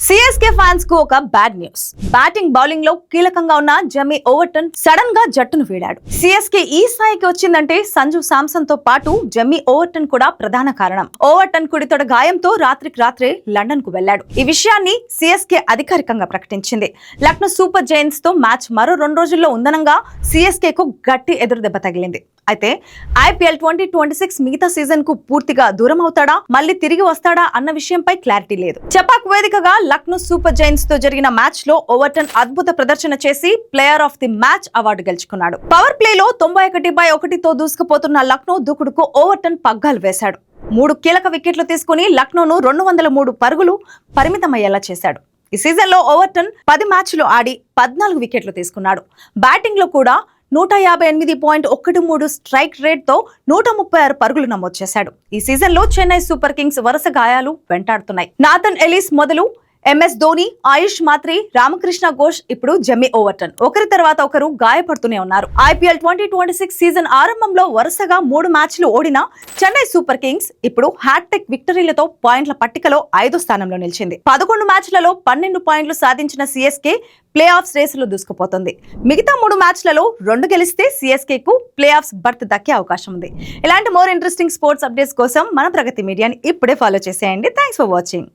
CSK fans కు ఒక bad news. Batting bowling లో కీలకంగా ఉన్న జమీ ఓవర్టన్ సడన్ గా జట్టును వీడాడు. సిఎస్కే ఈ స్థాయికి వచ్చిందంటే సంజు శాంసన్ తో పాటు జమీ ఓవర్టన్ కూడా ప్రధాన కారణం. ఓవర్టన్ కుడితొడ గాయంతో రాత్రికి రాత్రే లండన్ కు వెళ్లాడు. ఈ విషయాన్ని సిఎస్కే అధికారికంగా ప్రకటించింది. లక్నో సూపర్ జైంట్స్ తో మ్యాచ్ మరో 2 రోజుల్లో ఉందనంగా సిఎస్కే కు గట్టి ఎదురు దెబ్బ తగిలింది. అయితే ఐపీఎల్ 2026 మిగతా సీజన్ కు పూర్తిగా దూరం అవుతాడా, మళ్ళీ తిరిగి వస్తాడా అన్న విషయంపై క్లారిటీ లేదు. చెపాక్ వేదికగా లక్నో సూపర్ జైంట్స్ తో జరిగిన మ్యాచ్ లో ఓవర్టన్ అద్భుత ప్రదర్శన చేసి player of the match award గెలుచుకున్నాడు. పవర్ ప్లే లో 91/1 తో దూసుకుపోతున్న లక్నో దూకుడుకు ఓవర్టన్ పగ్గాలు వేశాడు. 3 కీలక వికెట్లు తీసుకుని లక్నోను 203 పరుగులు పరిమితమయ్యేలా చేశాడు. ఈ సీజన్ లో ఓవర్టన్ 10 మ్యాచ్లు ఆడి 14 వికెట్లు తీసుకున్నాడు. బ్యాటింగ్ లో కూడా 158.13 స్ట్రైక్ రేట్ తో 136 పరుగులు నమోదు చేశాడు. ఈ సీజన్ లో చెన్నై సూపర్ కింగ్స్ వరుస గాయాలు వెంటాడుతున్నాయి. నాథన్ ఎలిస్ మొదలు ఎంఎస్ ధోని, ఆయుష్ మాత్రి, రామకృష్ణ ఘోష్, ఇప్పుడు జమీ ఓవర్టన్ ఒకరి తర్వాత ఒకరు గాయపడుతూనే ఉన్నారు. ఐపీఎల్ 2026 సీజన్ ఆరంభంలో వరుసగా 3 మ్యాచ్లు ఓడిన చెన్నై సూపర్ కింగ్స్ ఇప్పుడు హ్యాట్రిక్ విక్టరీలతో పాయింట్ల పట్టికలో 5వ స్థానంలో నిలిచింది. 11 మ్యాచ్లలో 12 పాయింట్లు సాధించిన సిఎస్కే ప్లే ఆఫ్స్ రేసులో దూసుకుపోతుంది. మిగతా 3 మ్యాచ్లలో 2 గెలిస్తే సిఎస్కే కు ప్లే ఆఫ్స్ బర్త్ దక్కే అవకాశం ఉంది. ఇలాంటి మోర్ ఇంట్రెస్టింగ్ స్పోర్ట్స్ అప్డేట్స్ కోసం మన ప్రగతి మీడియాని ఇప్పుడే ఫాలో చేసేయండి. Thanks for watching.